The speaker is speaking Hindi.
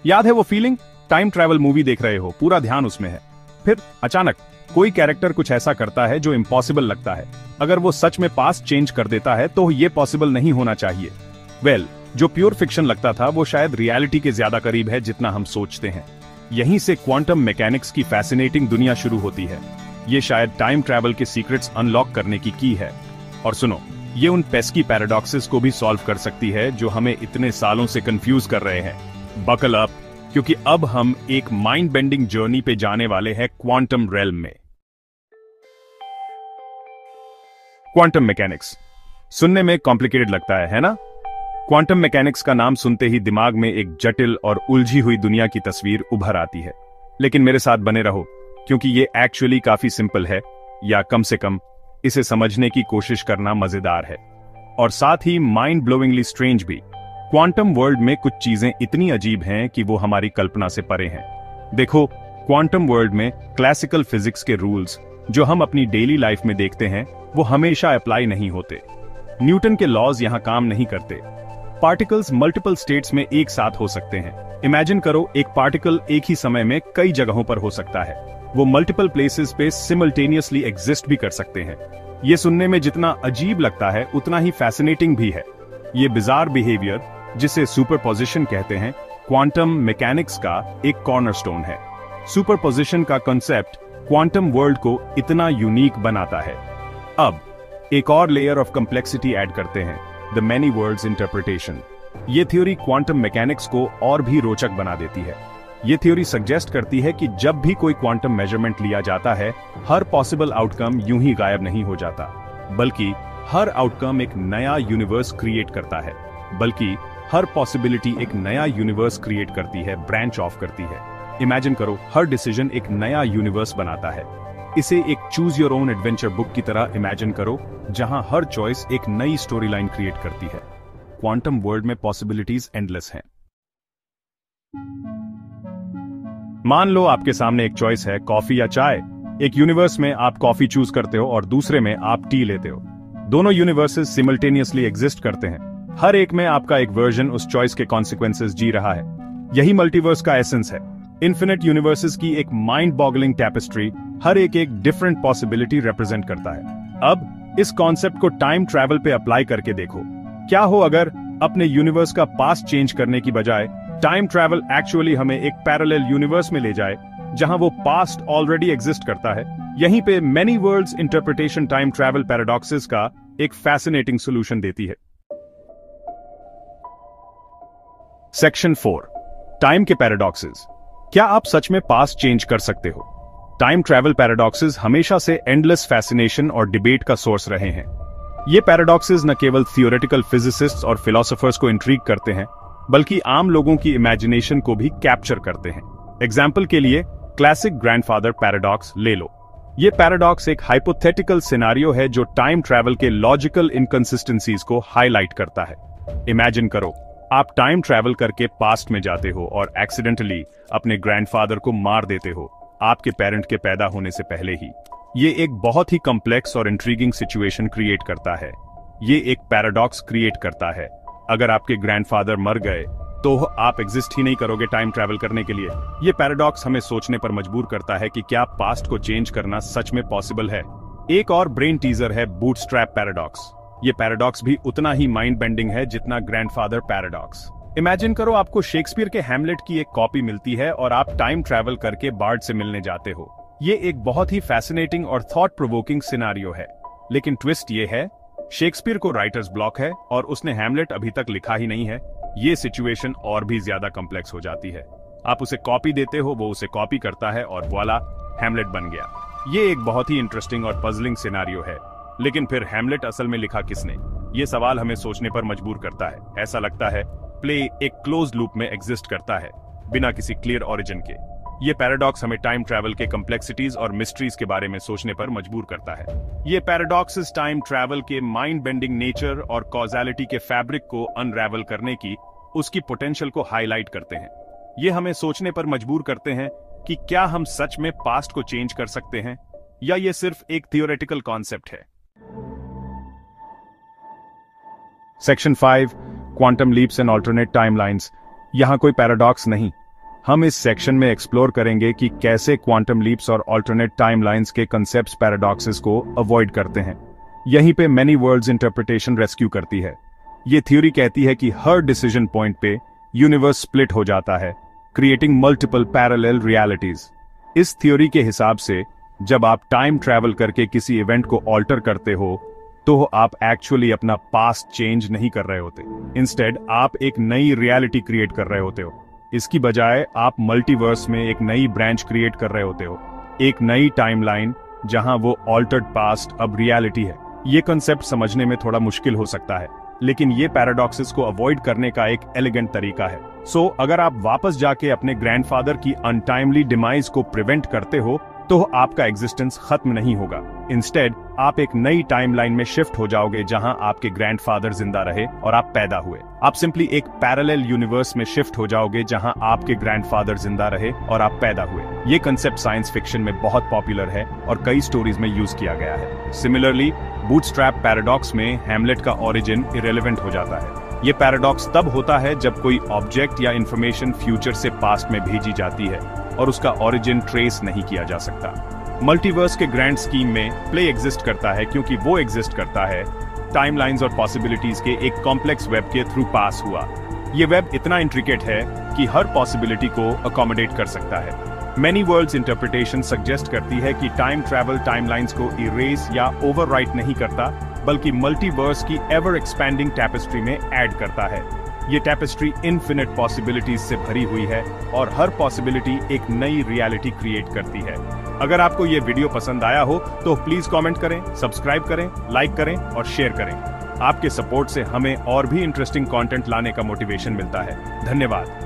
याद है वो फीलिंग? टाइम ट्रैवल मूवी देख रहे हो, पूरा ध्यान उसमें है, फिर अचानक कोई कैरेक्टर कुछ ऐसा करता है जो इम्पॉसिबल लगता है। अगर वो सच में पास्ट चेंज कर देता है तो ये पॉसिबल नहीं होना चाहिए। जो प्योर फिक्शन लगता था वो शायद रियलिटी के ज्यादा करीब है जितना हम सोचते हैं। यहीं से क्वांटम मैकेनिक्स की फैसिनेटिंग दुनिया शुरू होती है। ये शायद टाइम ट्रैवल के सीक्रेट्स अनलॉक करने की है। और सुनो, ये उन पेस्की पैराडॉक्सेस को भी सॉल्व कर सकती है जो हमें इतने सालों से कंफ्यूज कर रहे हैं। बकल अप, क्योंकि अब हम एक माइंड बेंडिंग जर्नी पे जाने वाले हैं क्वांटम रेल्म में। क्वांटम मैकेनिक्स सुनने में कॉम्प्लिकेटेड लगता है ना? क्वांटम मैकेनिक्स का नाम सुनते ही दिमाग में एक जटिल और उलझी हुई दुनिया की तस्वीर उभर आती है। लेकिन मेरे साथ बने रहो, क्योंकि ये एक्चुअली काफी सिंपल है, या कम से कम इसे समझने की कोशिश करना मजेदार है और साथ ही माइंड ब्लोइंगली स्ट्रेंज भी। क्वांटम वर्ल्ड में कुछ चीजें इतनी अजीब हैं कि वो हमारी कल्पना से परे हैं। देखो, क्वांटम वर्ल्ड में क्लासिकल फिजिक्स के रूल्स जो हम अपनी डेली लाइफ में देखते हैं वो हमेशा अप्लाई नहीं होते। न्यूटन के लॉज यहां काम नहीं करते। पार्टिकल्स मल्टीपल स्टेट्स में एक साथ हो सकते हैं। इमेजिन करो, एक पार्टिकल एक ही समय में कई जगहों पर हो सकता है। वो मल्टीपल प्लेसेस पे सिमल्टेनियसली एग्जिस्ट भी कर सकते हैं। ये सुनने में जितना अजीब लगता है उतना ही फैसिनेटिंग भी है। ये बिजार बिहेवियर, जिसे सुपरपोजिशन कहते हैं, क्वांटम मैकेनिक्स का एक कॉर्नरस्टोन है। सुपरपोजिशन का कॉन्सेप्ट क्वांटम वर्ल्ड को इतना यूनिक बनाता है। अब एक और लेयर ऑफ कंप्लेक्सिटी ऐड करते हैं, द मैनी वर्ल्ड्स इंटरप्रिटेशन। ये थ्योरी क्वांटम मैकेनिक्स को और भी रोचक बना देती है। ये थ्योरी सजेस्ट करती है कि जब भी कोई क्वांटम मेजरमेंट लिया जाता है, हर पॉसिबल आउटकम यूं ही गायब नहीं हो जाता, बल्कि हर आउटकम एक नया यूनिवर्स क्रिएट करता है। बल्कि हर पॉसिबिलिटी एक नया यूनिवर्स क्रिएट करती है, ब्रांच ऑफ करती है। इमेजिन करो, हर डिसीजन एक नया यूनिवर्स बनाता है। इसे एक choose your own adventure book की तरह इमेजिन करो, जहां हर चॉइस एक नई स्टोरी लाइन क्रिएट करती है। क्वांटम वर्ल्ड में पॉसिबिलिटीज एंडलेस हैं। मान लो आपके सामने एक चॉइस है, कॉफी या चाय। एक यूनिवर्स में आप कॉफी चूज करते हो और दूसरे में आप टी लेते हो। दोनों यूनिवर्सेस सिमल्टेनियसली एग्जिस्ट करते हैं। हर एक में आपका एक वर्जन उस चॉइस के कॉन्सिक्वेंसेस जी रहा है। यही मल्टीवर्स का एसेंस है। इन्फिनिट यूनिवर्सेस की एक माइंड बॉगलिंग टैपेस्ट्री, हर एक डिफरेंट पॉसिबिलिटी रिप्रेजेंट करता है। अब इस कॉन्सेप्ट को टाइम ट्रैवल पे अप्लाई करके देखो। क्या हो अगर अपने यूनिवर्स का पास्ट चेंज करने की बजाय टाइम ट्रैवल एक्चुअली हमें एक पैरेलल यूनिवर्स में ले जाए, जहां वो पास्ट ऑलरेडी एग्जिस्ट करता है। यहीं पे many worlds interpretation time travel paradoxes का एक फैसिनेटिंग सॉल्यूशन देती है। सेक्शन 4, टाइम के पैराडॉक्सेस। क्या आप सच में पास्ट चेंज कर सकते हो? टाइम ट्रैवल पैराडॉक्सेस हमेशा से एंडलेस फैसिनेशन और डिबेट का सोर्स रहे हैं। ये पैराडॉक्सेस न केवल थियोरेटिकल फिजिसिस्ट्स और फिलोसोफर्स को इंट्रीग करते हैं, बल्कि आम लोगों की इमेजिनेशन को भी कैप्चर करते हैं। एग्जाम्पल के लिए क्लासिक ग्रैंडफादर पैराडॉक्स ले लो। ये पैराडॉक्स एक हाइपोथेटिकल सिनारियो है जो टाइम ट्रैवल के लॉजिकल इनकंसिस्टेंसीज को हाईलाइट करता है। इमेजिन करो, आप टाइम ट्रैवल करके पास्ट में जाते हो और एक्सीडेंटली अपने ग्रैंडफादर को मार देते हो, आपके पेरेंट के पैदा होने से पहले ही। ये एक बहुत ही कॉम्प्लेक्स और इंट्रीगिंग सिचुएशन क्रिएट करता है। ये एक पैराडॉक्स क्रिएट करता है। अगर आपके ग्रैंडफादर मर गए तो आप एग्जिस्ट ही नहीं करोगे टाइम ट्रैवल करने के लिए। ये पैराडॉक्स हमें सोचने पर मजबूर करता है कि क्या पास्ट को चेंज करना सच में पॉसिबल है। एक और ब्रेन टीजर है बूटस्ट्रैप पैराडॉक्स। ये पैराडॉक्स भी उतना ही माइंड बेंडिंग है जितना ग्रैंडफादर पैराडॉक्स। इमेजिन करो, आपको शेक्सपियर के हैमलेट की एक कॉपी मिलती है और आप टाइम ट्रैवल करके बार्ड से मिलने जाते हो। ये एक बहुत ही फैसिनेटिंग और थॉट प्रोवोकिंग सिनारियो है। लेकिन ट्विस्ट ये है, शेक्सपियर को राइटर्स ब्लॉक है और उसने हैमलेट अभी तक लिखा ही नहीं है। ये सिचुएशन और भी ज्यादा कॉम्प्लेक्स हो जाती है। आप उसे कॉपी देते हो, वो उसे कॉपी करता है और वॉला, हैमलेट बन गया। ये एक बहुत ही इंटरेस्टिंग और पजलिंग सिनारियो है। लेकिन फिर हैमलेट असल में लिखा किसने? ये सवाल हमें सोचने पर मजबूर करता है। ऐसा लगता है प्ले एक क्लोज लूप में एग्जिस्ट करता है, बिना किसी क्लियर ओरिजिन के। ये पैराडॉक्स हमें टाइम ट्रैवल के कॉम्प्लेक्सिटीज और मिस्ट्रीज के बारे में सोचने पर मजबूर करता है। ये पैराडॉक्सेस टाइम ट्रैवल के माइंड बेंडिंग नेचर और कॉजालिटी के फैब्रिक को अनरैवल करने की उसकी पोटेंशियल को हाईलाइट करते हैं। ये हमें सोचने पर मजबूर करते हैं कि क्या हम सच में पास्ट को चेंज कर सकते हैं, या ये सिर्फ एक थियोरेटिकल कॉन्सेप्ट है। Section 5, quantum leaps and alternate timelines. यहां कोई पैराडॉक्स नहीं, हम इस सेक्शन में एक्सप्लोर करेंगे कि कैसे क्वांटम लीप्स और अल्टरनेट टाइमलाइंस के कंसेप्ट्स पैराडॉक्सेस को अवॉइड करते हैं। यहीं पे मैनी वर्ल्ड्स इंटरप्रिटेशन रेस्क्यू करती है। ये थ्योरी कहती है कि हर डिसीजन पॉइंट पे यूनिवर्स स्प्लिट हो जाता है, क्रिएटिंग मल्टीपल पैरेलल रियलिटीज। इस थ्योरी के हिसाब से जब आप टाइम ट्रैवल करके किसी इवेंट को ऑल्टर करते हो तो आप एक्चुअली अपना पास्ट चेंज नहीं कर रहे होते। इंस्टेड आप एक नई रियलिटी क्रिएट कर रहे होते हो। इसकी बजाय आप मल्टीवर्स में एक नई ब्रांच क्रिएट कर रहे होते हो, एक नई टाइमलाइन जहां वो ऑल्टर्ड पास्ट अब रियलिटी है। ये कंसेप्ट समझने में थोड़ा मुश्किल हो सकता है, लेकिन ये पैराडॉक्सेस को अवॉइड करने का एक एलिगेंट तरीका है। सो अगर आप वापस जाके अपने ग्रैंडफादर की अनटाइमली डिमाइज को प्रिवेंट करते हो तो आपका एग्जिस्टेंस खत्म नहीं होगा। इंस्टेड आप एक नई टाइमलाइन में शिफ्ट हो जाओगे जहां आपके ग्रैंडफादर जिंदा रहे और आप पैदा हुए। आप सिंपली एक पैरेलल यूनिवर्स में शिफ्ट हो जाओगे जहां आपके ग्रैंडफादर जिंदा रहे और आप पैदा हुए। ये कंसेप्ट साइंस फिक्शन में बहुत पॉपुलर है और कई स्टोरीज में यूज किया गया है। सिमिलरली बूटस्ट्रैप पैराडॉक्स में हैमलेट का ओरिजिन इरेलेवेंट हो जाता है। ये पैराडॉक्स तब होता है जब कोई ऑब्जेक्ट या इंफॉर्मेशन फ्यूचर से पास्ट में भेजी जाती है और उसका ओरिजिन ट्रेस नहीं किया जा सकता। मल्टीवर्स के ग्रैंड स्कीम में प्ले एग्जिस्ट करता है क्योंकि वो एग्जिस्ट करता है टाइमलाइंस और पॉसिबिलिटीज के एक कॉम्प्लेक्स वेब के थ्रू पास हुआ। ये वेब इतना इंट्रिकेट है कि हर पॉसिबिलिटी को अकोमोडेट कर सकता है। मैनी वर्ल्ड्स इंटरप्रिटेशन सजेस्ट करती है कि टाइम ट्रैवल टाइमलाइंस को इरेज या ओवरराइट नहीं करता, बल्कि मल्टीवर्स की एवर एक्सपैंडिंग टैपेस्ट्री में ऐड करता है। ये टैपेस्ट्री इनफिनिट पॉसिबिलिटीज से भरी हुई है और हर पॉसिबिलिटी एक नई रियलिटी क्रिएट करती है। अगर आपको ये वीडियो पसंद आया हो तो प्लीज कमेंट करें, सब्सक्राइब करें, लाइक करें और शेयर करें। आपके सपोर्ट से हमें और भी इंटरेस्टिंग कंटेंट लाने का मोटिवेशन मिलता है। धन्यवाद।